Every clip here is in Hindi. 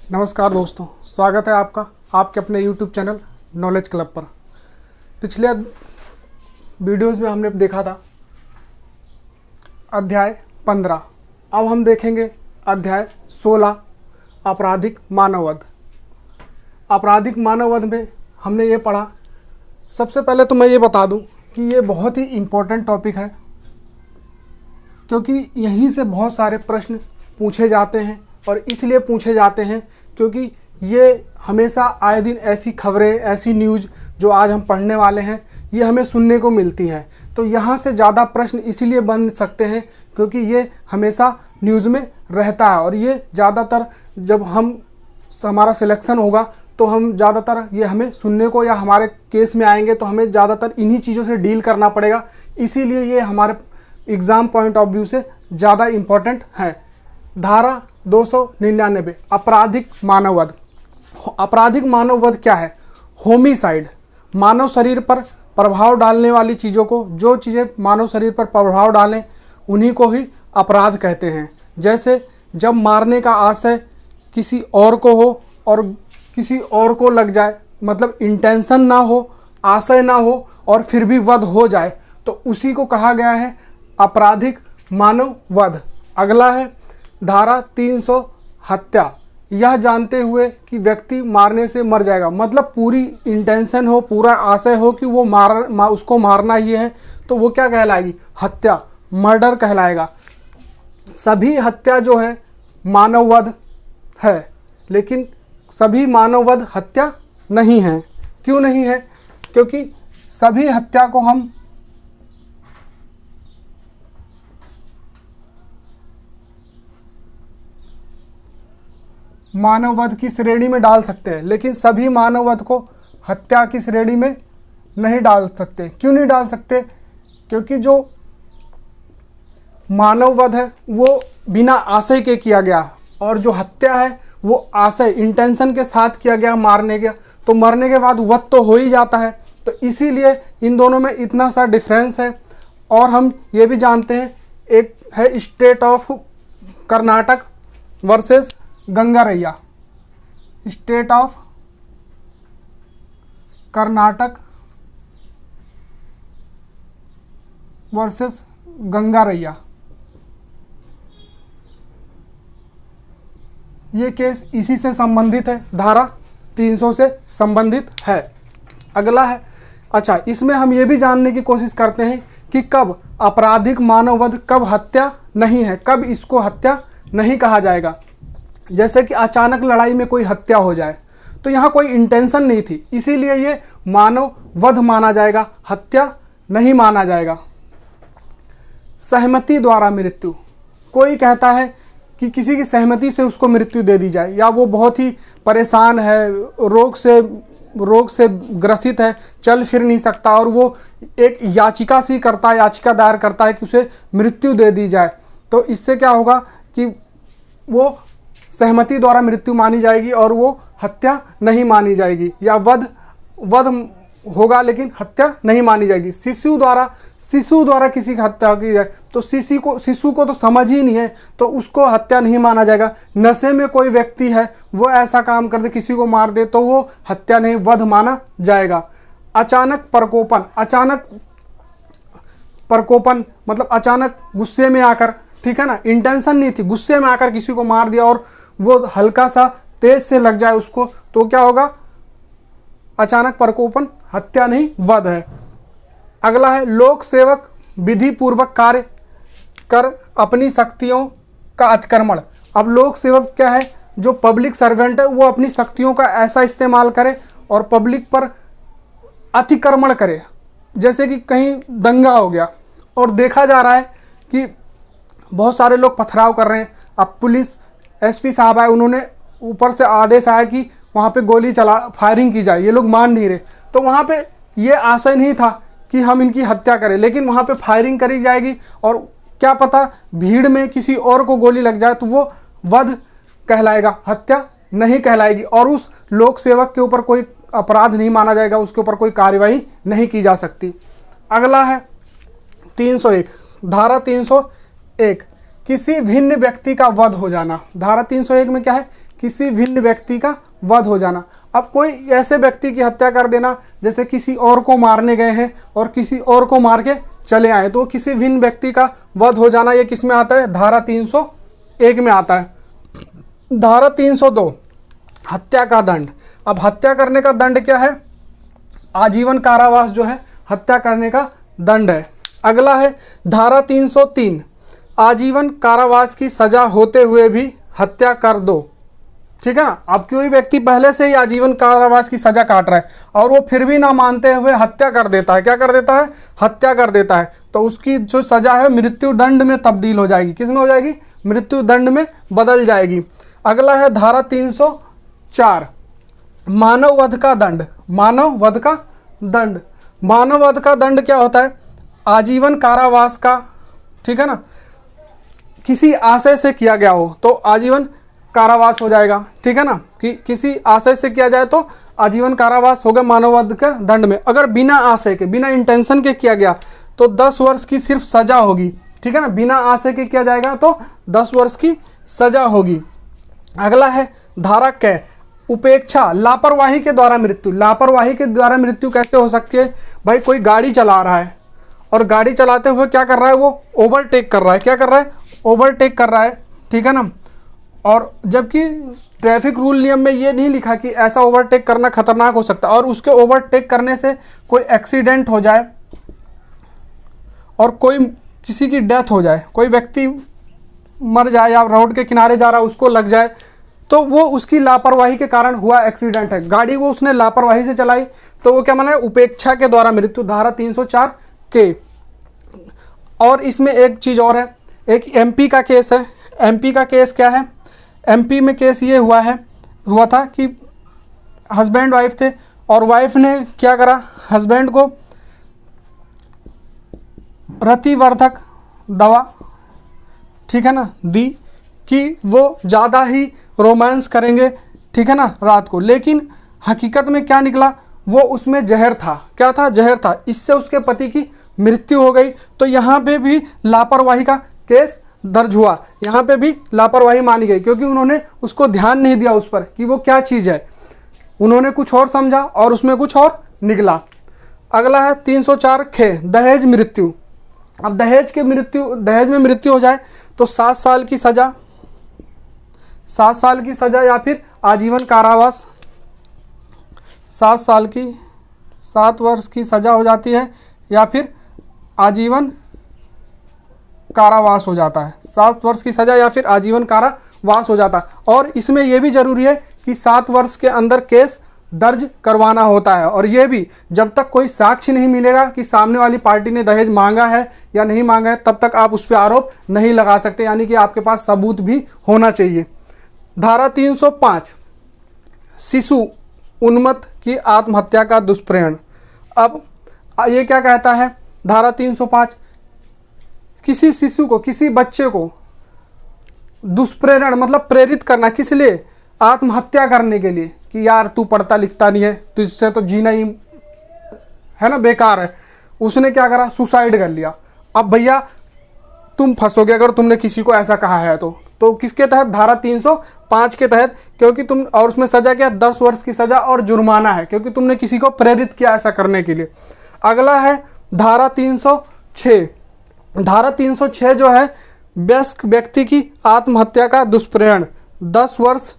नमस्कार दोस्तों, स्वागत है आपका आपके अपने YouTube चैनल नॉलेज क्लब पर। पिछले वीडियोज़ में हमने देखा था अध्याय 15। अब हम देखेंगे अध्याय 16 आपराधिक मानववध। आपराधिक मानववध में हमने ये पढ़ा। सबसे पहले तो मैं ये बता दूं कि ये बहुत ही इम्पोर्टेंट टॉपिक है, क्योंकि यहीं से बहुत सारे प्रश्न पूछे जाते हैं। और इसलिए पूछे जाते हैं क्योंकि ये हमेशा आए दिन ऐसी खबरें, ऐसी न्यूज़ जो आज हम पढ़ने वाले हैं, ये हमें सुनने को मिलती है। तो यहाँ से ज़्यादा प्रश्न इसीलिए बन सकते हैं क्योंकि ये हमेशा न्यूज़ में रहता है। और ये ज़्यादातर जब हमारा सिलेक्शन होगा तो हम ज़्यादातर ये हमें सुनने को, या हमारे केस में आएंगे तो हमें ज़्यादातर इन्हीं चीज़ों से डील करना पड़ेगा। इसीलिए ये हमारे एग्ज़ाम पॉइंट ऑफ व्यू से ज़्यादा इम्पोर्टेंट है। धारा 299 आपराधिक मानववध। आपराधिक मानववध क्या है? होमिसाइड, मानव शरीर पर प्रभाव डालने वाली चीज़ों को, जो चीज़ें मानव शरीर पर प्रभाव डालें उन्हीं को ही अपराध कहते हैं। जैसे जब मारने का आशय किसी और को हो और किसी और को लग जाए, मतलब इंटेंशन ना हो, आशय ना हो और फिर भी वध हो जाए, तो उसी को कहा गया है आपराधिक मानववध। अगला है धारा 300 हत्या। यह जानते हुए कि व्यक्ति मारने से मर जाएगा, मतलब पूरी इंटेंशन हो, पूरा आशय हो कि वो उसको मारना ही है, तो वो क्या कहलाएगी? हत्या, मर्डर कहलाएगा। सभी हत्या जो है मानववध है, लेकिन सभी मानववध हत्या नहीं है। क्यों नहीं है? क्योंकि सभी हत्या को हम मानववध की श्रेणी में डाल सकते हैं, लेकिन सभी मानववध को हत्या की श्रेणी में नहीं डाल सकते। क्यों नहीं डाल सकते? क्योंकि जो मानववध है वो बिना आशय के किया गया, और जो हत्या है वो आशय, इंटेंशन के साथ किया गया मारने का, तो मरने के बाद वध तो हो ही जाता है। तो इसीलिए इन दोनों में इतना सा डिफरेंस है। और हम ये भी जानते हैं, एक है state of Karnataka versus Gangaraiah. State of Karnataka versus Gangaraiah, ये केस इसी से संबंधित है, धारा 300 से संबंधित है। अगला है, अच्छा, इसमें हम ये भी जानने की कोशिश करते हैं कि कब आपराधिक मानववध, कब हत्या नहीं है, कब इसको हत्या नहीं कहा जाएगा। जैसे कि अचानक लड़ाई में कोई हत्या हो जाए, तो यहाँ कोई इंटेंशन नहीं थी, इसीलिए ये मानववध माना जाएगा, हत्या नहीं माना जाएगा। सहमति द्वारा मृत्यु, कोई कहता है कि किसी की सहमति से उसको मृत्यु दे दी जाए, या वो बहुत ही परेशान है, रोग से ग्रसित है, चल फिर नहीं सकता, और वो एक याचिका सी करता है, याचिका दायर करता है कि उसे मृत्यु दे दी जाए, तो इससे क्या होगा कि वो सहमति द्वारा मृत्यु मानी जाएगी और वो हत्या नहीं मानी जाएगी, या वध होगा लेकिन हत्या नहीं मानी जाएगी। शिशु द्वारा किसी की हत्या की जाए तो शिशु को तो समझ ही नहीं है, तो उसको हत्या नहीं माना जाएगा। नशे में कोई व्यक्ति है, वो ऐसा काम कर दे, किसी को मार दे, तो वो हत्या नहीं, वध माना जाएगा। अचानक प्रकोपन मतलब अचानक गुस्से में आकर, ठीक है ना, इंटेंशन नहीं थी, गुस्से में आकर किसी को मार दिया और वो हल्का सा तेज से लग जाए उसको, तो क्या होगा? अचानक प्रकोपन, हत्या नहीं, वध है। अगला है लोक सेवक विधि पूर्वक कार्य कर अपनी शक्तियों का अतिक्रमण। अब लोक सेवक क्या है? जो पब्लिक सर्वेंट है, वो अपनी शक्तियों का ऐसा इस्तेमाल करे और पब्लिक पर अतिक्रमण करे। जैसे कि कहीं दंगा हो गया और देखा जा रहा है कि बहुत सारे लोग पथराव कर रहे हैं, अब पुलिस एसपी साहब आए, उन्होंने ऊपर से आदेश आया कि वहाँ पे गोली फायरिंग की जाए, ये लोग मान नहीं रहे, तो वहाँ पे ये आशय नहीं था कि हम इनकी हत्या करें, लेकिन वहाँ पे फायरिंग करी जाएगी और क्या पता भीड़ में किसी और को गोली लग जाए, तो वो वध कहलाएगा, हत्या नहीं कहलाएगी, और उस लोक सेवक के ऊपर कोई अपराध नहीं माना जाएगा, उसके ऊपर कोई कार्रवाई नहीं की जा सकती। अगला है 301, धारा 301 किसी भिन्न व्यक्ति का वध हो जाना। धारा 301 में क्या है? किसी भिन्न व्यक्ति का वध हो जाना। अब कोई ऐसे व्यक्ति की हत्या कर देना जैसे किसी और को मारने गए हैं और किसी और को मार के चले आए, तो किसी भिन्न व्यक्ति का वध हो जाना, ये किस में आता है? धारा 301 में आता है। धारा 302 हत्या का दंड। अब हत्या करने का दंड क्या है? आजीवन कारावास जो है हत्या करने का दंड है। अगला है धारा 303 आजीवन कारावास की सजा होते हुए भी हत्या कर दो। ठीक है ना। अब कोई व्यक्ति पहले से ही आजीवन कारावास की सजा काट रहा है और वो फिर भी ना मानते हुए हत्या कर देता है। क्या कर देता है? हत्या कर देता है। तो उसकी जो सजा है मृत्यु दंड में तब्दील हो जाएगी। किस में हो जाएगी? मृत्यु दंड में बदल जाएगी। अगला है धारा 304 मानव वध का दंड। मानव वध का दंड। मानव वध का दंड क्या होता है? आजीवन कारावास का, ठीक है ना, किसी आशय से किया गया हो तो आजीवन कारावास हो जाएगा। ठीक है ना, कि किसी आशय से किया जाए तो आजीवन कारावास होगा मानव वध के दंड में। अगर बिना आशय के, बिना इंटेंशन के किया गया तो 10 वर्ष की सिर्फ सजा होगी। ठीक है ना, बिना आशय के किया जाएगा तो 10 वर्ष की सजा होगी। अगला है धारा कै उपेक्षा, लापरवाही के द्वारा मृत्यु। लापरवाही के द्वारा मृत्यु कैसे हो सकती है? भाई कोई गाड़ी चला रहा है और गाड़ी चलाते हुए क्या कर रहा है? वो ओवरटेक कर रहा है। क्या कर रहा है? ओवरटेक कर रहा है। ठीक है ना, और जबकि ट्रैफिक रूल नियम में ये नहीं लिखा कि ऐसा ओवरटेक करना खतरनाक हो सकता है, और उसके ओवरटेक करने से कोई एक्सीडेंट हो जाए और कोई किसी की डेथ हो जाए, कोई व्यक्ति मर जाए या रोड के किनारे जा रहा है उसको लग जाए, तो वो उसकी लापरवाही के कारण हुआ एक्सीडेंट है। गाड़ी वो उसने लापरवाही से चलाई तो वो क्या माना है? उपेक्षा के द्वारा मृत्यु, धारा 304 के। और इसमें एक चीज़ और है, एक एमपी का केस है। एमपी का केस क्या है? एमपी में केस ये हुआ था कि हस्बैंड वाइफ थे और वाइफ ने क्या करा? हस्बैंड को रतिवर्धक दवा, ठीक है ना, दी कि वो ज़्यादा ही रोमांस करेंगे, ठीक है ना, रात को। लेकिन हकीकत में क्या निकला? वो उसमें जहर था। क्या था? जहर था। इससे उसके पति की मृत्यु हो गई। तो यहाँ पे भी लापरवाही का केस दर्ज हुआ। यहाँ पे भी लापरवाही मानी गई क्योंकि उन्होंने उसको ध्यान नहीं दिया उस पर कि वो क्या चीज़ है। उन्होंने कुछ और समझा और उसमें कुछ और निकला। अगला है 304 खे दहेज मृत्यु। अब दहेज में मृत्यु हो जाए तो 7 साल की सजा, 7 साल की सजा या फिर आजीवन कारावास। 7 वर्ष की सजा हो जाती है या फिर आजीवन कारावास हो जाता है। 7 वर्ष की सजा या फिर आजीवन कारावास हो जाता है। और इसमें यह भी जरूरी है कि 7 वर्ष के अंदर केस दर्ज करवाना होता है। और ये भी जब तक कोई साक्ष्य नहीं मिलेगा कि सामने वाली पार्टी ने दहेज मांगा है या नहीं मांगा है, तब तक आप उस पर आरोप नहीं लगा सकते। यानी कि आपके पास सबूत भी होना चाहिए। धारा 305 शिशु उन्मत्त की आत्महत्या का दुष्प्रेरण। अब ये क्या कहता है? धारा 305 किसी शिशु को, किसी बच्चे को दुष्प्रेरण मतलब प्रेरित करना, किस लिए? आत्महत्या करने के लिए, कि यार तू पढ़ता लिखता नहीं है, तुझसे तो जीना ही है ना बेकार है। उसने क्या करा? सुसाइड कर लिया। अब भैया तुम फंसोगे अगर तुमने किसी को ऐसा कहा है तो किसके तहत? धारा 305 के तहत। क्योंकि तुम, और उसमें सजा क्या? 10 वर्ष की सजा और जुर्माना है, क्योंकि तुमने किसी को प्रेरित किया ऐसा करने के लिए। अगला है धारा 306। धारा 306 जो है वयस्क व्यक्ति की आत्महत्या का दुष्प्रेरण, 10 वर्ष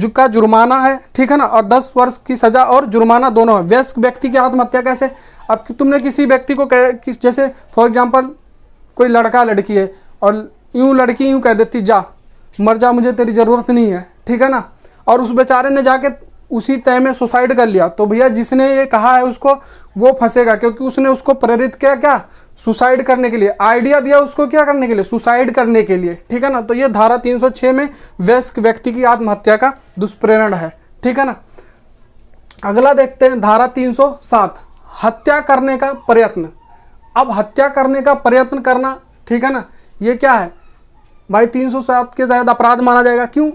का जुर्माना है, ठीक है ना, और 10 वर्ष की सजा और जुर्माना दोनों है। वयस्क व्यक्ति की आत्महत्या कैसे? अब तुमने किसी व्यक्ति को जैसे फॉर एग्जांपल कोई लड़का लड़की है और यूं लड़की यूं कह देती जा मर जा, मुझे तेरी ज़रूरत नहीं है, ठीक है ना, और उस बेचारे ने जाके उसी तय में सुसाइड कर लिया, तो भैया जिसने ये कहा है उसको वो फंसेगा, क्योंकि उसने उसको प्रेरित किया क्या? सुसाइड करने के लिए, आइडिया दिया उसको क्या करने के लिए? सुसाइड करने के लिए, ठीक है ना। तो ये धारा 306 में वयस्क व्यक्ति की आत्महत्या का दुष्प्रेरण है, ठीक है ना। अगला देखते हैं धारा 307 हत्या करने का प्रयत्न। अब हत्या करने का प्रयत्न करना, ठीक है ना, ये क्या है भाई? 307 के तहत अपराध माना जाएगा। क्यों?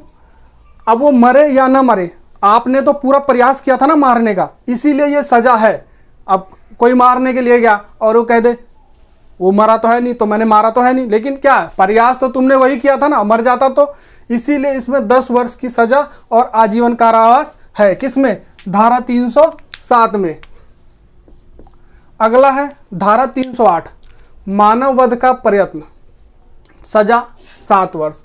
अब वो मरे या ना मरे, आपने तो पूरा प्रयास किया था ना मारने का, इसीलिए ये सजा है। अब कोई मारने के लिए गया और वो कह दे वो मरा तो है नहीं तो मैंने मारा तो है नहीं, लेकिन क्या प्रयास तो तुमने वही किया था ना, मर जाता तो इसीलिए इसमें 10 वर्ष की सजा और आजीवन कारावास है। किसमें? धारा 307 में। अगला है धारा 308, मानव वध का प्रयत्न, सजा 7 वर्ष।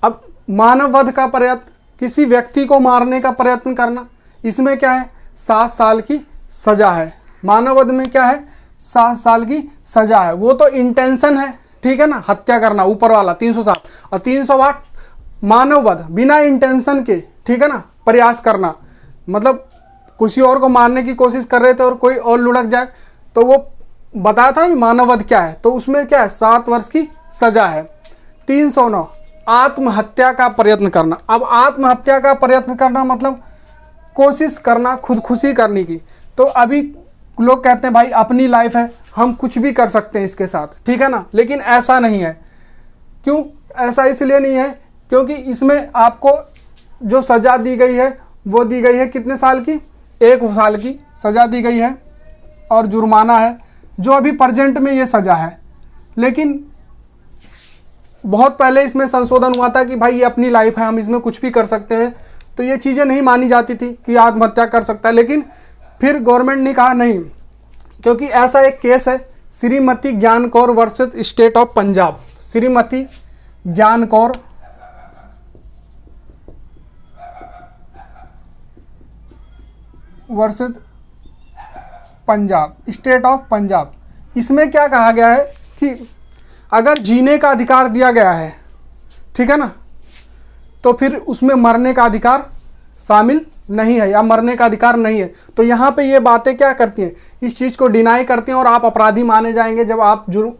अब मानव वध का प्रयत्न, किसी व्यक्ति को मारने का प्रयत्न करना, इसमें क्या है? 7 साल की सजा है। मानव वध में क्या है? 7 साल की सजा है। वो तो इंटेंशन है, ठीक है ना, हत्या करना, ऊपर वाला 307। और 308 मानव वध बिना इंटेंशन के, ठीक है ना, प्रयास करना, मतलब किसी और को मारने की कोशिश कर रहे थे और कोई और लुढ़क जाए, तो वो बताया था कि मानव वध क्या है, तो उसमें क्या है? 7 वर्ष की सजा है। 309 आत्महत्या का प्रयत्न करना। अब आत्महत्या का प्रयत्न करना मतलब कोशिश करना खुदकुशी करने की। तो अभी लोग कहते हैं भाई अपनी लाइफ है, हम कुछ भी कर सकते हैं इसके साथ, ठीक है ना, लेकिन ऐसा नहीं है। क्यों ऐसा? इसलिए नहीं है क्योंकि इसमें आपको जो सजा दी गई है वो दी गई है कितने साल की? 1 साल की सजा दी गई है और जुर्माना है, जो अभी प्रेजेंट में ये सजा है। लेकिन बहुत पहले इसमें संशोधन हुआ था कि भाई ये अपनी लाइफ है, हम इसमें कुछ भी कर सकते हैं, तो ये चीज़ें नहीं मानी जाती थी कि आत्महत्या कर सकता है। लेकिन फिर गवर्नमेंट ने कहा नहीं, क्योंकि ऐसा एक केस है Shrimati Gyan Kaur versus state of Punjab. Shrimati Gyan Kaur versus Punjab, state of Punjab. इसमें क्या कहा गया है कि अगर जीने का अधिकार दिया गया है, ठीक है ना, तो फिर उसमें मरने का अधिकार शामिल नहीं है या मरने का अधिकार नहीं है। तो यहाँ पे ये बातें क्या करती हैं? इस चीज़ को डिनाई करती हैं और आप अपराधी माने जाएंगे जब आप जुर्म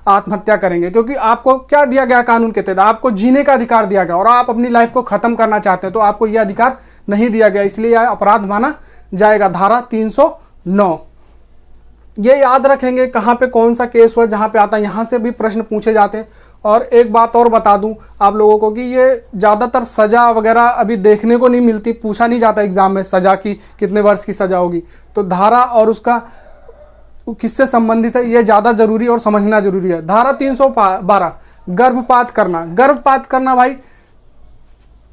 आत्महत्या करेंगे। क्योंकि आपको क्या दिया गया कानून के तहत? आपको जीने का अधिकार दिया गया और आप अपनी लाइफ को ख़त्म करना चाहते हैं, तो आपको यह अधिकार नहीं दिया गया, इसलिए यह अपराध माना जाएगा। धारा 309 ये याद रखेंगे कहाँ पे कौन सा केस हुआ, जहाँ पे आता है, यहाँ से भी प्रश्न पूछे जाते हैं। और एक बात और बता दूं आप लोगों को कि ये ज़्यादातर सज़ा वगैरह अभी देखने को नहीं मिलती, पूछा नहीं जाता एग्जाम में सज़ा की कितने वर्ष की सज़ा होगी। तो धारा और उसका किससे संबंधित है ये ज़्यादा जरूरी और समझना जरूरी है। धारा 312 गर्भपात करना। गर्भपात करना भाई,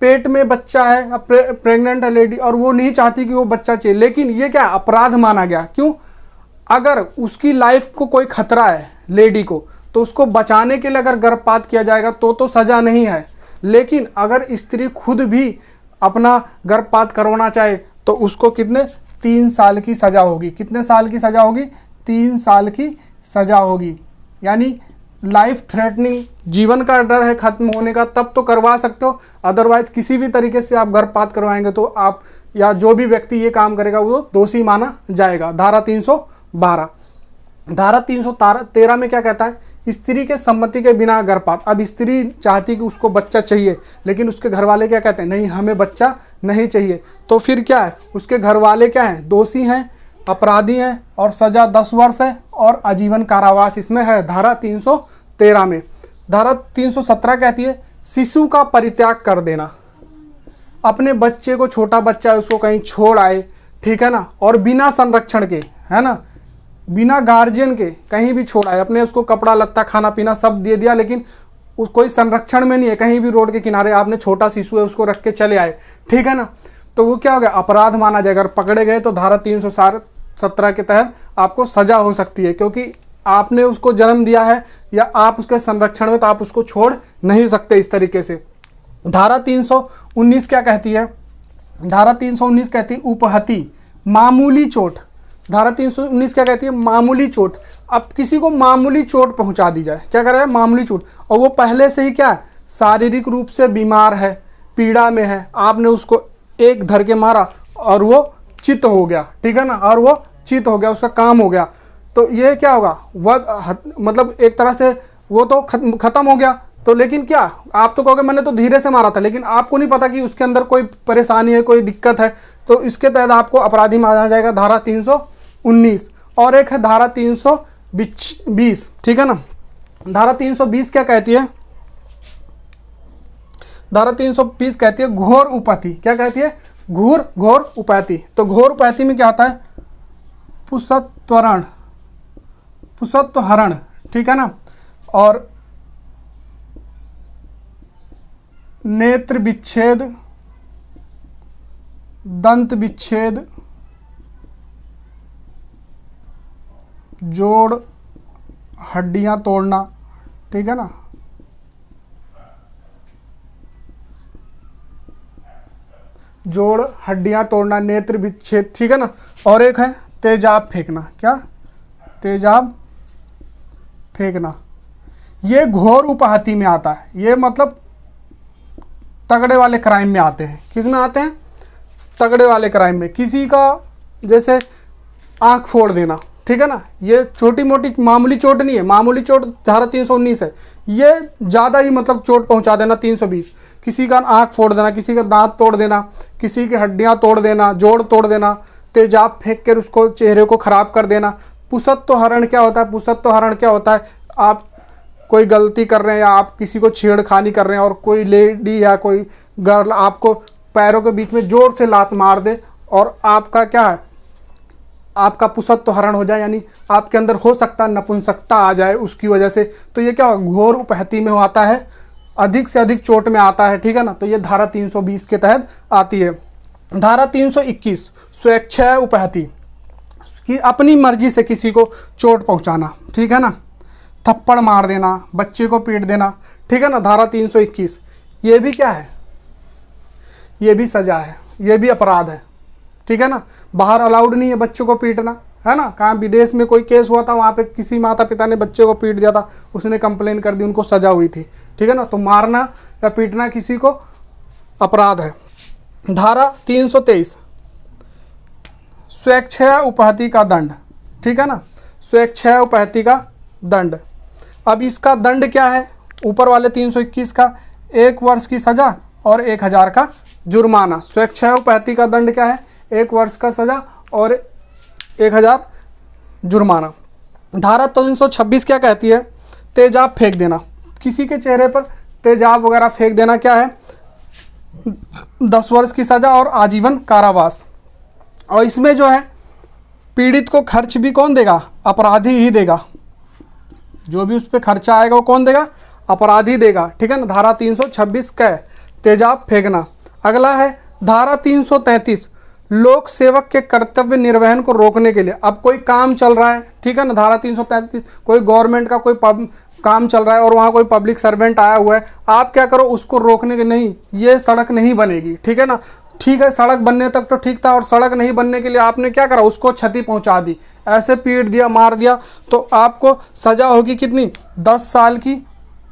पेट में बच्चा है, प्रेग्नेंट है लेडी और वो नहीं चाहती कि वो बच्चा चाहिए, लेकिन ये क्या अपराध माना गया। क्यों? अगर उसकी लाइफ को कोई खतरा है लेडी को, तो उसको बचाने के लिए अगर गर्भपात किया जाएगा तो सज़ा नहीं है। लेकिन अगर स्त्री खुद भी अपना गर्भपात करवाना चाहे तो उसको कितने 3 साल की सज़ा होगी। कितने साल की सज़ा होगी? 3 साल की सज़ा होगी। यानी लाइफ थ्रेटनिंग, जीवन का डर है खत्म होने का, तब तो करवा सकते हो, अदरवाइज किसी भी तरीके से आप गर्भपात करवाएंगे तो आप या जो भी व्यक्ति ये काम करेगा वो दोषी माना जाएगा। धारा 312। धारा 313 में क्या कहता है? स्त्री के सम्मति के बिना गर्भपात। अब स्त्री चाहती कि उसको बच्चा चाहिए, लेकिन उसके घर वाले क्या कहते हैं? नहीं, हमें बच्चा नहीं चाहिए। तो फिर क्या है? उसके घर वाले क्या हैं? दोषी हैं, अपराधी हैं और सज़ा 10 वर्ष है और आजीवन कारावास इसमें है धारा 313 में। धारा 317 कहती है शिशु का परित्याग कर देना। अपने बच्चे को, छोटा बच्चा है, उसको कहीं छोड़ आए, ठीक है ना, और बिना संरक्षण के, है ना, बिना गार्जियन के कहीं भी छोड़ आए, अपने उसको कपड़ा लत्ता खाना पीना सब दे दिया, लेकिन कोई संरक्षण में नहीं है, कहीं भी रोड के किनारे आपने छोटा शिशु है उसको रख के चले आए, ठीक है ना, तो वो क्या हो गया? अपराध माना जाएगा। अगर पकड़े गए तो धारा 317 के तहत आपको सजा हो सकती है, क्योंकि आपने उसको जन्म दिया है या आप उसके संरक्षण में, तो आप उसको छोड़ नहीं सकते इस तरीके से। धारा 319 क्या कहती है? धारा 319 कहती है उपहति, मामूली चोट। धारा 319 क्या कहती है? मामूली चोट। अब किसी को मामूली चोट पहुंचा दी जाए, क्या करेगा? मामूली चोट, और वो पहले से ही क्या है? शारीरिक रूप से बीमार है, पीड़ा में है, आपने उसको एक धर के मारा और वो चित हो गया, ठीक है ना, और वो चित हो गया, उसका काम हो गया, तो ये क्या होगा? वह मतलब एक तरह से वो तो खत्म हो गया। तो लेकिन क्या आप तो कहोगे मैंने तो धीरे से मारा था, लेकिन आपको नहीं पता कि उसके अंदर कोई परेशानी है, कोई दिक्कत है, तो इसके तहत आपको अपराधी माना जाएगा धारा 319। और एक है धारा 320, ठीक है ना। धारा 320 क्या कहती है? धारा 320 कहती है घोर उपैति। क्या कहती है? घोर उपैति। तो घोर उपैति में क्या होता है? पुसत्वहरण, ठीक है ना। और नेत्र विच्छेद, दंत विच्छेद, जोड़ हड्डियां तोड़ना, ठीक है ना, जोड़ हड्डियां तोड़ना, नेत्र विच्छेद, ठीक है ना। और एक है तेजाब फेंकना। क्या? तेजाब फेंकना। ये घोर उपहति में आता है। ये मतलब तगड़े वाले क्राइम में आते हैं। किस में आते हैं? तगड़े वाले क्राइम में। किसी का जैसे आंख फोड़ देना, ठीक है ना, ये छोटी मोटी मामूली चोट नहीं है। मामूली चोट धारा 319 है। ये ज़्यादा ही मतलब चोट पहुंचा देना 320। किसी का आंख फोड़ देना, किसी का दांत तोड़ देना, किसी की हड्डियां तोड़ देना, जोड़ तोड़ देना, तेजाब फेंक कर उसको चेहरे को खराब कर देना। पुसत्व हरण क्या होता है? पुसत्व हरण क्या होता है? आप कोई गलती कर रहे हैं या आप किसी को छेड़खानी कर रहे हैं और कोई लेडी या कोई गर्ल आपको पैरों के बीच में जोर से लात मार दे और आपका क्या है, आपका पुसत्व हरण हो जाए, यानी आपके अंदर हो सकता है नपुंसकता आ जाए उसकी वजह से। तो ये क्या घोर उपहति में आता है, अधिक से अधिक चोट में आता है, ठीक है ना। तो ये धारा 320 के तहत आती है। धारा 321 स्वेच्छा उपहति, कि अपनी मर्जी से किसी को चोट पहुंचाना, ठीक है ना, थप्पड़ मार देना, बच्चे को पीट देना, ठीक है ना। धारा 321 ये भी क्या है? ये भी सजा है, ये भी अपराध है, ठीक है ना। बाहर अलाउड नहीं है बच्चों को पीटना, है ना। कहाँ विदेश में कोई केस हुआ था, वहाँ पे किसी माता पिता ने बच्चे को पीट दिया था, उसने कंप्लेन कर दी, उनको सजा हुई थी, ठीक है ना। तो मारना या पीटना किसी को अपराध है। धारा 323 स्वेच्छा उपहति का दंड, ठीक है ना, स्वेच्छा उपहति का दंड। अब इसका दंड क्या है? ऊपर वाले 321 का 1 वर्ष की सजा और 1000 का जुर्माना। स्वेच्छा उपहति का दंड क्या है? 1 वर्ष का सजा और 1000 जुर्माना। धारा 326 क्या कहती है? तेजाब फेंक देना। किसी के चेहरे पर तेजाब वगैरह फेंक देना क्या है? 10 वर्ष की सजा और आजीवन कारावास। और इसमें जो है पीड़ित को खर्च भी कौन देगा? अपराधी ही देगा। जो भी उस पर खर्चा आएगा वो कौन देगा? अपराधी देगा, ठीक है ना। धारा 326 का है तेजाब फेंकना। अगला है धारा 333 लोक सेवक के कर्तव्य निर्वहन को रोकने के लिए। अब कोई काम चल रहा है, ठीक है ना, धारा 333 कोई गवर्नमेंट का कोई काम चल रहा है और वहाँ कोई पब्लिक सर्वेंट आया हुआ है, आप क्या करो उसको रोकने के, नहीं ये सड़क नहीं बनेगी, ठीक है ना। ठीक है, सड़क बनने तक तो ठीक था और सड़क नहीं बनने के लिए आपने क्या करा? उसको क्षति पहुंचा दी, ऐसे पीट दिया, मार दिया, तो आपको सजा होगी कितनी? 10 साल की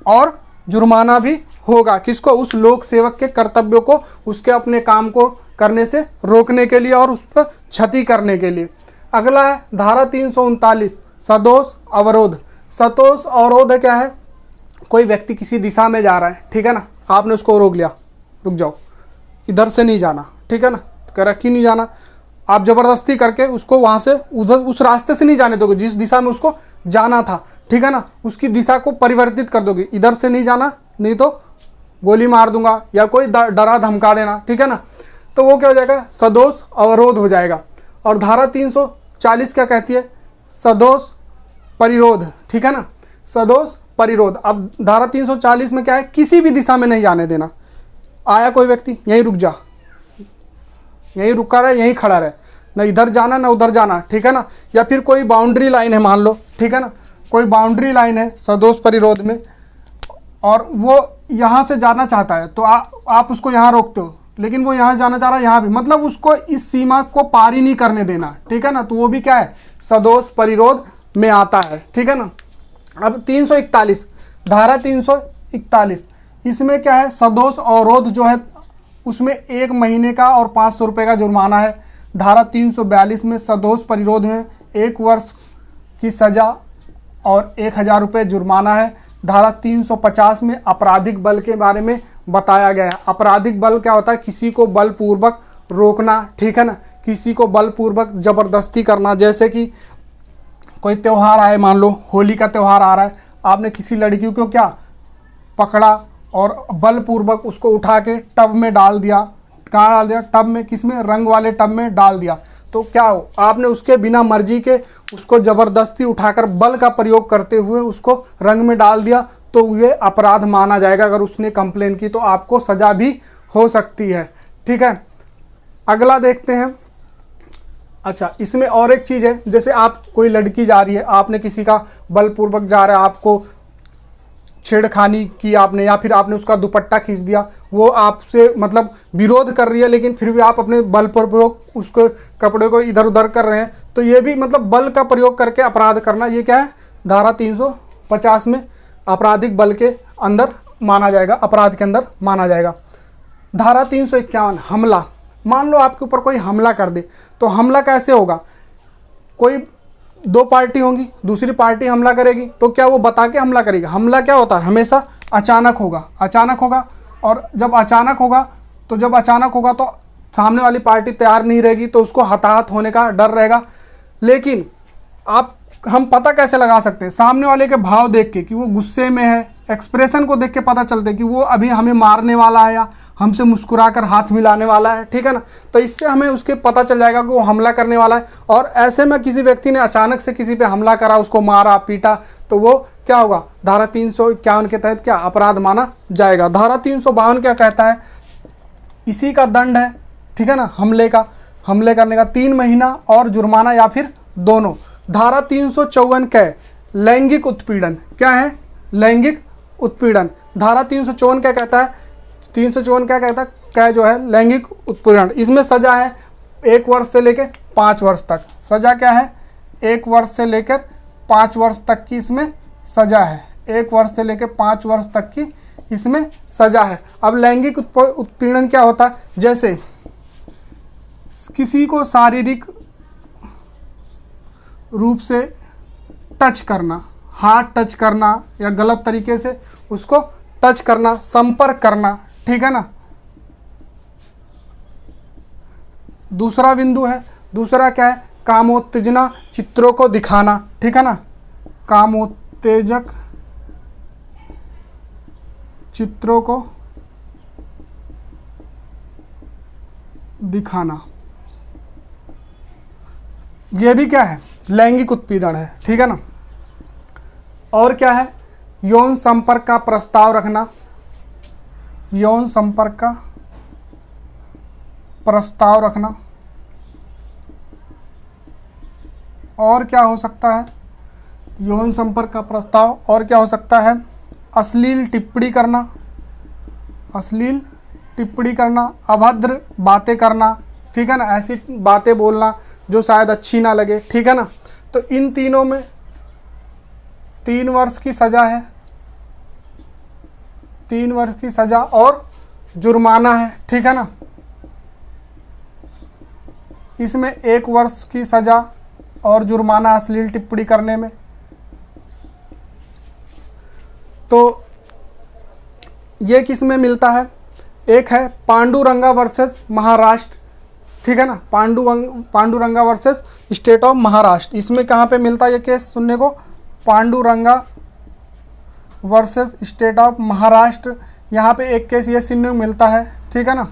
और जुर्माना भी होगा। किसको? उस लोक सेवक के कर्तव्यों को, उसके अपने काम को करने से रोकने के लिए और उस पर क्षति करने के लिए। अगला है धारा 339 सदोष अवरोध। सदोष अवरोध क्या है? कोई व्यक्ति किसी दिशा में जा रहा है, ठीक है ना, आपने उसको रोक लिया, रुक जाओ, इधर से नहीं जाना, ठीक है ना, कह रहा कि नहीं जाना, आप ज़बरदस्ती करके उसको वहाँ से उधर उस रास्ते से नहीं जाने दोगे जिस दिशा में उसको जाना था, ठीक है ना, उसकी दिशा को परिवर्तित कर दोगे, इधर से नहीं जाना, नहीं तो गोली मार दूंगा या कोई डरा धमका देना, ठीक है ना। तो वो क्या हो जाएगा? सदोष अवरोध हो जाएगा। और धारा 340 क्या कहती है? सदोष परिरोध, ठीक है ना, सदोष परिरोध। अब धारा 340 में क्या है? किसी भी दिशा में नहीं जाने देना। आया कोई व्यक्ति, यहीं रुक जा, यहीं रुका रहे, यहीं खड़ा रहे, ना इधर जाना ना उधर जाना, ठीक है ना। या फिर कोई बाउंड्री लाइन है मान लो, ठीक है ना, कोई बाउंड्री लाइन है सदोष परिरोध में और वो यहाँ से जाना चाहता है, तो आप उसको यहाँ रोकते हो, लेकिन वो यहाँ जाना चाह रहा है, यहाँ भी, मतलब उसको इस सीमा को पार ही नहीं करने देना, ठीक है ना। तो वो भी क्या है? सदोष परिरोध में आता है, ठीक है ना। अब 341 धारा 341 इसमें क्या है? सदोष अवरोध जो है उसमें 1 महीने का और 500 रुपये का जुर्माना है। धारा 342 में सदोष परिरोध में 1 वर्ष की सजा और 1000 रुपये जुर्माना है। धारा 350 में आपराधिक बल के बारे में बताया गया है। आपराधिक बल क्या होता है? किसी को बलपूर्वक रोकना, ठीक है ना, किसी को बलपूर्वक जबरदस्ती करना। जैसे कि कोई त्यौहार आए, मान लो होली का त्यौहार आ रहा है, आपने किसी लड़की को क्या पकड़ा और बलपूर्वक उसको उठा के टब में डाल दिया। कहाँ डाल दिया? टब में। किसमें? रंग वाले टब में डाल दिया। तो क्या हो? आपने उसके बिना मर्जी के उसको ज़बरदस्ती उठाकर बल का प्रयोग करते हुए उसको रंग में डाल दिया, तो ये अपराध माना जाएगा। अगर उसने कंप्लेन की तो आपको सज़ा भी हो सकती है। ठीक है, अगला देखते हैं। अच्छा, इसमें और एक चीज़ है, जैसे आप कोई लड़की जा रही है, आपने किसी का बलपूर्वक जा रहा है, आपको छेड़खानी की आपने, या फिर आपने उसका दुपट्टा खींच दिया, वो आपसे मतलब विरोध कर रही है, लेकिन फिर भी आप अपने बलपूर्वक उसको कपड़े को इधर उधर कर रहे हैं, तो ये भी मतलब बल का प्रयोग करके अपराध करना, ये क्या है, धारा 350 में आपराधिक बल के अंदर माना जाएगा, अपराध के अंदर माना जाएगा। धारा 351 हमला। मान लो आपके ऊपर कोई हमला कर दे, तो हमला कैसे होगा, कोई दो पार्टी होंगी, दूसरी पार्टी हमला करेगी, तो क्या वो बता के हमला करेगी? हमला क्या होता है, हमेशा अचानक होगा, अचानक होगा। और जब अचानक होगा तो सामने वाली पार्टी तैयार नहीं रहेगी, तो उसको हताहत होने का डर रहेगा। लेकिन हम पता कैसे लगा सकते हैं? सामने वाले के भाव देख के कि वो गुस्से में है, एक्सप्रेशन को देख के पता चलता है कि वो अभी हमें मारने वाला है या हमसे मुस्कुराकर हाथ मिलाने वाला है। ठीक है ना, तो इससे हमें उसके पता चल जाएगा कि वो हमला करने वाला है। और ऐसे में किसी व्यक्ति ने अचानक से किसी पे हमला करा, उसको मारा पीटा, तो वो क्या होगा, धारा 351 के तहत क्या अपराध माना जाएगा। धारा 352 क्या कहता है, इसी का दंड है, ठीक है ना, हमले करने का 3 महीना और जुर्माना या फिर दोनों। धारा 354 क्या है, लैंगिक उत्पीड़न। क्या है, लैंगिक उत्पीड़न। धारा 354 क्या कहता है, 354 क्या कहता है, क्या जो है लैंगिक उत्पीड़न। इसमें सजा है 1 वर्ष से लेकर 5 वर्ष तक। सजा क्या है, 1 वर्ष से लेकर 5 वर्ष तक की इसमें सजा है। 1 वर्ष से लेकर 5 वर्ष तक की इसमें सजा है। अब लैंगिक उत्पीड़न क्या होता है, जैसे किसी को शारीरिक रूप से टच करना, हाथ टच करना या गलत तरीके से उसको टच करना, संपर्क करना। ठीक है ना, दूसरा बिंदु है, दूसरा क्या है, कामोत्तेजना चित्रों को दिखाना। ठीक है ना, कामोत्तेजक चित्रों को दिखाना, ये भी क्या है, लैंगिक उत्पीड़न है। ठीक है ना, और क्या है, यौन संपर्क का प्रस्ताव रखना, यौन संपर्क का प्रस्ताव रखना। और क्या हो सकता है, यौन संपर्क का प्रस्ताव, और क्या हो सकता है, अश्लील टिप्पणी करना, अश्लील टिप्पणी करना, अभद्र बातें करना। ठीक है ना, ऐसी बातें बोलना जो शायद अच्छी ना लगे। ठीक है ना, तो इन तीनों में 3 वर्ष की सज़ा है, 3 वर्ष की सज़ा और जुर्माना है। ठीक है ना, इसमें 1 वर्ष की सज़ा और जुर्माना अश्लील टिप्पणी करने में। तो ये किस में मिलता है, एक है पांडुरंगा वर्सेस महाराष्ट्र। ठीक है ना, Panduranga versus state of Maharashtra. इसमें कहाँ पे मिलता है ये केस सुनने को, Panduranga versus state of Maharashtra. यहाँ पे एक केस ये सुनने को मिलता है। ठीक है ना,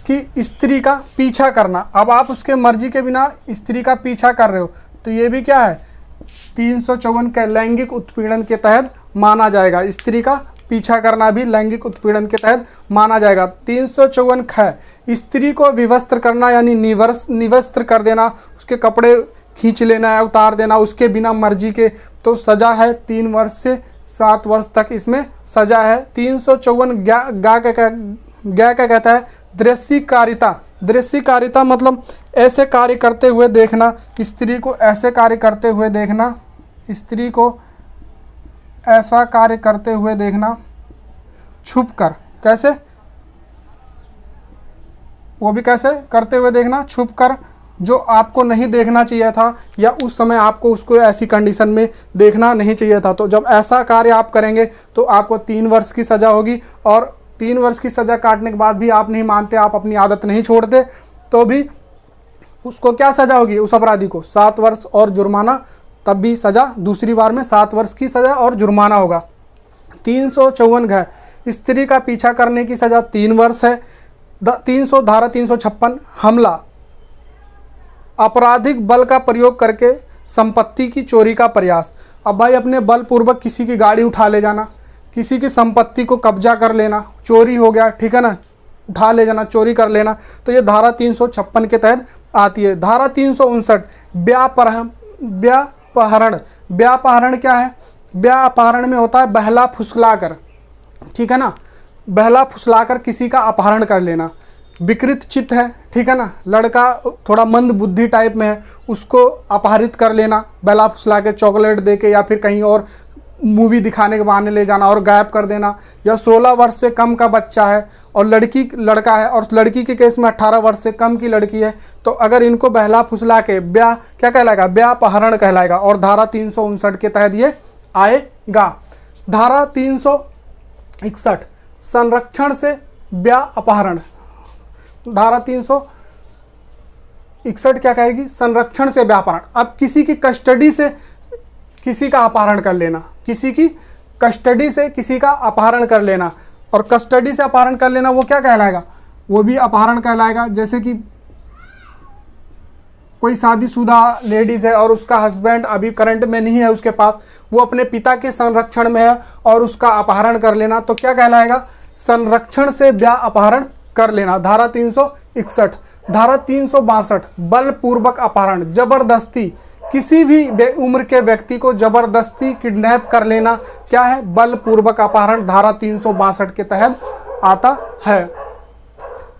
कि स्त्री का पीछा करना। अब आप उसके मर्जी के बिना स्त्री का पीछा कर रहे हो, तो ये भी क्या है, 354 के लैंगिक उत्पीड़न के तहत माना जाएगा। स्त्री का पीछा करना भी लैंगिक उत्पीड़न के तहत माना जाएगा। 354 ख, स्त्री को विवस्त्र करना यानी निवस्त्र कर देना, उसके कपड़े खींच लेना या उतार देना उसके बिना मर्जी के, तो सज़ा है 3 वर्ष से 7 वर्ष तक इसमें सज़ा है। 354 क्या कहता है, दृश्यकारिता। दृश्यकारिता मतलब ऐसे कार्य करते हुए देखना, स्त्री को ऐसे कार्य करते हुए देखना, स्त्री को ऐसा कार्य करते हुए देखना छुपकर। कैसे, वो भी कैसे करते हुए देखना, छुपकर, जो आपको नहीं देखना चाहिए था या उस समय आपको उसको ऐसी कंडीशन में देखना नहीं चाहिए था। तो जब ऐसा कार्य आप करेंगे तो आपको 3 वर्ष की सज़ा होगी। और 3 वर्ष की सज़ा काटने के बाद भी आप नहीं मानते, आप अपनी आदत नहीं छोड़ते, तो भी उसको क्या सज़ा होगी, उस अपराधी को 7 वर्ष और जुर्माना। तब भी सज़ा दूसरी बार में 7 वर्ष की सज़ा और जुर्माना होगा। 354 घ, स्त्री का पीछा करने की सज़ा 3 वर्ष है। धारा 356 हमला, आपराधिक बल का प्रयोग करके संपत्ति की चोरी का प्रयास। अब भाई अपने बलपूर्वक किसी की गाड़ी उठा ले जाना, किसी की संपत्ति को कब्जा कर लेना, चोरी हो गया, ठीक है ना, उठा ले जाना, चोरी कर लेना, तो ये धारा 356 के तहत आती है। धारा 359 व्यापहरण। व्यापहरण क्या है? व्यापहरण में होता है बहला फुसलाकर, ठीक है ना, बहला फुसलाकर किसी का अपहरण कर लेना। विकृत चित्त है, ठीक है ना, लड़का थोड़ा मंद बुद्धि टाइप में है, उसको अपहरित कर लेना, बहला फुसला के चॉकलेट दे के या फिर कहीं और मूवी दिखाने के बहाने ले जाना और गायब कर देना। या 16 वर्ष से कम का बच्चा है और लड़का है और लड़की के केस में 18 वर्ष से कम की लड़की है, तो अगर इनको बहला फुसला के क्या कहलाएगा? व्यापहरण कहलाएगा और धारा 359 के तहत ये आएगा। धारा 361 संरक्षण से व्यापहरण। धारा 361 क्या कहेगी? संरक्षण से व्यापहरण। अब किसी की कस्टडी से किसी का अपहरण कर लेना, किसी की कस्टडी से किसी का अपहरण कर लेना, और कस्टडी से अपहरण कर लेना वो क्या कहलाएगा? वो भी अपहरण कहलाएगा। जैसे कि कोई शादीशुदा लेडीज़ है और उसका हस्बैंड अभी करंट में नहीं है उसके पास, वो अपने पिता के संरक्षण में है और उसका अपहरण कर लेना, तो क्या कहलाएगा? संरक्षण से अपहरण कर लेना। धारा 361। धारा 362 बलपूर्वक अपहरण, जबरदस्ती किसी भी उम्र के व्यक्ति को जबरदस्ती किडनैप कर लेना, क्या है? बलपूर्वक अपहरण, धारा 362 के तहत आता है।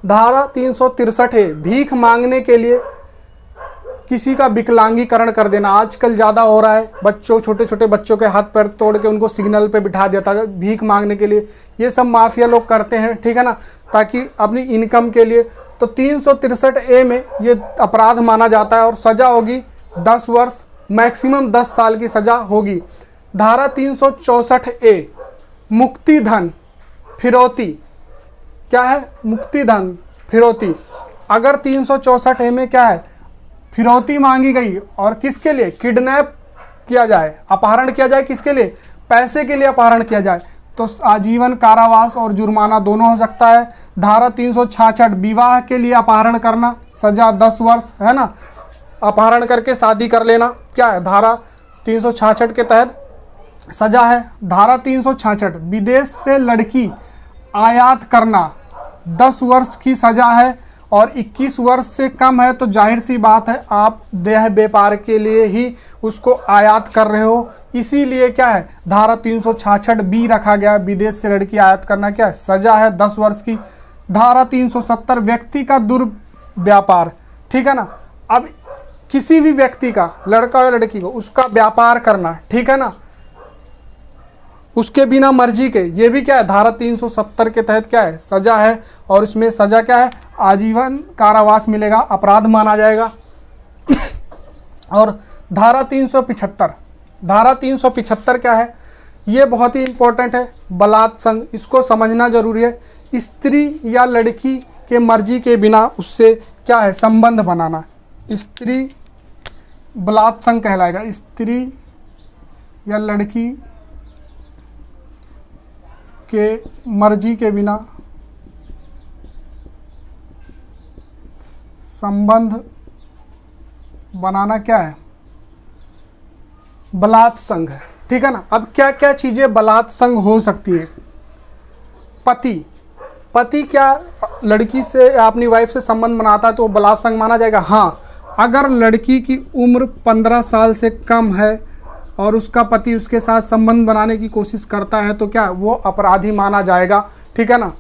धारा 363 है भीख मांगने के लिए किसी का विकलांगीकरण कर देना। आजकल ज़्यादा हो रहा है, छोटे छोटे बच्चों के हाथ पैर तोड़ के उनको सिग्नल पे बिठा देता है भीख मांगने के लिए। ये सब माफिया लोग करते हैं, ठीक है ना, ताकि अपनी इनकम के लिए। तो 363A में ये अपराध माना जाता है और सज़ा होगी 10 वर्ष, मैक्सिमम 10 साल की सज़ा होगी। धारा 364A मुक्तिधन फिरौती। क्या है? मुक्तिधन फिरौती। अगर 364A में क्या है? फिरौती मांगी गई और किसके लिए? किडनैप किया जाए, अपहरण किया जाए, किसके लिए? पैसे के लिए अपहरण किया जाए, तो आजीवन कारावास और जुर्माना दोनों हो सकता है। धारा 366 विवाह के लिए अपहरण करना, सजा 10 वर्ष, है ना, अपहरण करके शादी कर लेना, क्या है? धारा 366 के तहत सजा है। धारा 366 विदेश से लड़की आयात करना, 10 वर्ष की सजा है और 21 वर्ष से कम है तो जाहिर सी बात है आप देह व्यापार के लिए ही उसको आयात कर रहे हो, इसीलिए क्या है? धारा 366B रखा गया। विदेश से लड़की आयात करना क्या है? सजा है 10 वर्ष की। धारा 370 व्यक्ति का दुर्व्यापार, ठीक है ना। अब किसी भी व्यक्ति का, लड़का या लड़की को, उसका व्यापार करना, ठीक है ना, उसके बिना मर्जी के, ये भी क्या है? धारा 370 के तहत क्या है? सजा है और इसमें सजा क्या है? आजीवन कारावास मिलेगा, अपराध माना जाएगा। और धारा 375, धारा 375 क्या है? ये बहुत ही इंपॉर्टेंट है, बलात्संग, इसको समझना जरूरी है। स्त्री या लड़की के मर्जी के बिना उससे क्या है? संबंध बनाना, स्त्री बलात्संग कहलाएगा। स्त्री या लड़की के मर्जी के बिना संबंध बनाना क्या है? बलात्संग है, ठीक है ना। अब क्या क्या चीज़ें बलात्संग हो सकती है? पति क्या लड़की से अपनी वाइफ से संबंध बनाता है तो बलात्संग माना जाएगा? हाँ, अगर लड़की की उम्र 15 साल से कम है और उसका पति उसके साथ संबंध बनाने की कोशिश करता है तो क्या वो अपराधी माना जाएगा, ठीक है ना।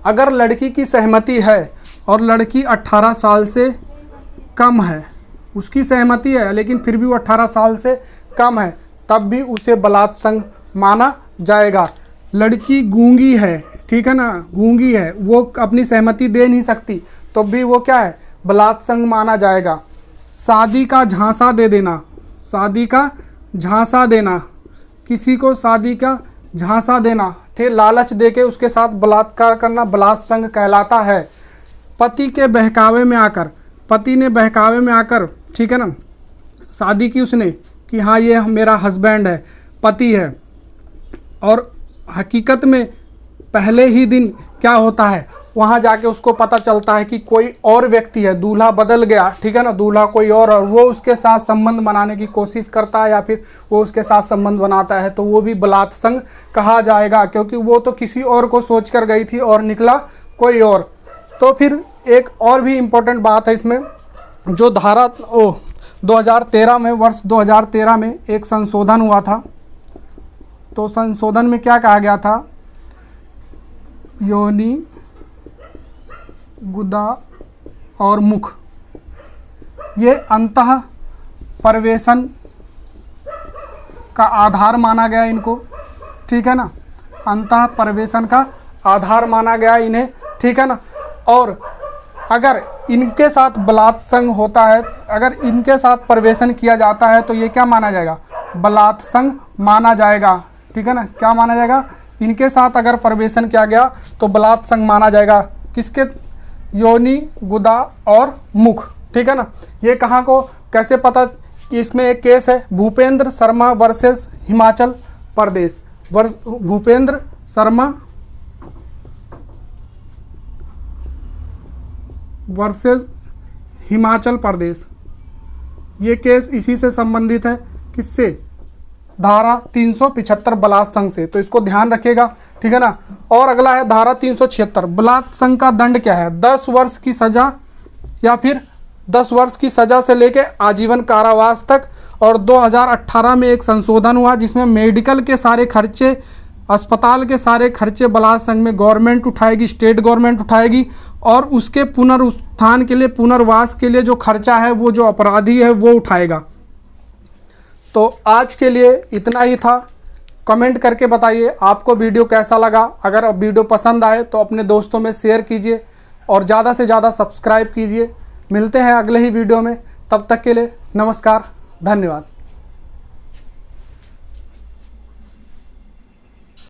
अगर लड़की की सहमति है और लड़की 18 साल से कम है, उसकी सहमति है लेकिन फिर भी वो 18 साल से कम है, तब भी उसे बलात्संग माना जाएगा। लड़की गूंगी है, ठीक है ना, गूंगी है, वो अपनी सहमति दे नहीं सकती, तो भी वो क्या है? बलात्संग माना जाएगा। शादी का झांसा दे देना, शादी का झांसा देना, किसी को शादी का झांसा देना, ठीक, लालच देके उसके साथ बलात्कार करना बलात्संग कहलाता है। पति के बहकावे में आकर, पति ने बहकावे में आकर, ठीक है ना, शादी की उसने कि हाँ ये मेरा हस्बैंड है, पति है, और हकीकत में पहले ही दिन क्या होता है? वहाँ जाके उसको पता चलता है कि कोई और व्यक्ति है, दूल्हा बदल गया, ठीक है ना, दूल्हा कोई और वो उसके साथ संबंध बनाने की कोशिश करता है या फिर वो उसके साथ संबंध बनाता है, तो वो भी बलात्संग कहा जाएगा, क्योंकि वो तो किसी और को सोच कर गई थी और निकला कोई और। तो फिर एक और भी इम्पोर्टेंट बात है इसमें, जो धारा 2013 में, वर्ष 2013 में एक संशोधन हुआ था। तो संशोधन में क्या कहा गया था, योनि, गुदा और मुख, ये अंतः प्रवेशन का आधार माना गया इनको, ठीक है ना, अंतः प्रवेशन का आधार माना गया इन्हें, ठीक है ना। और अगर इनके साथ बलात्संग होता है, अगर इनके साथ प्रवेशन किया जाता है तो ये क्या माना जाएगा, बलात्संग माना जाएगा, ठीक है ना। क्या माना जाएगा, इनके साथ अगर प्रवेशन किया गया तो बलात्संग माना जाएगा। किसके, योनि, गुदा और मुख, ठीक है ना। ये कहाँ को कैसे पता कि इसमें एक केस है, भूपेंद्र शर्मा वर्सेस हिमाचल प्रदेश, भूपेंद्र शर्मा वर्सेस हिमाचल प्रदेश। ये केस इसी से संबंधित है, किससे, धारा 375 बलात्संग से, तो इसको ध्यान रखिएगा, ठीक है ना। और अगला है धारा 376, बलात्संग का दंड क्या है, 10 वर्ष की सजा या फिर 10 वर्ष की सजा से लेके आजीवन कारावास तक। और 2018 में एक संशोधन हुआ जिसमें मेडिकल के सारे खर्चे, अस्पताल के सारे खर्चे बलात्संग में गवर्नमेंट उठाएगी, स्टेट गवर्नमेंट उठाएगी, और उसके पुनरुत्थान के लिए, पुनर्वास के लिए जो खर्चा है वो जो अपराधी है वो उठाएगा। तो आज के लिए इतना ही था। कमेंट करके बताइए आपको वीडियो कैसा लगा। अगर वीडियो पसंद आए तो अपने दोस्तों में शेयर कीजिए और ज़्यादा से ज़्यादा सब्सक्राइब कीजिए। मिलते हैं अगले ही वीडियो में, तब तक के लिए नमस्कार, धन्यवाद।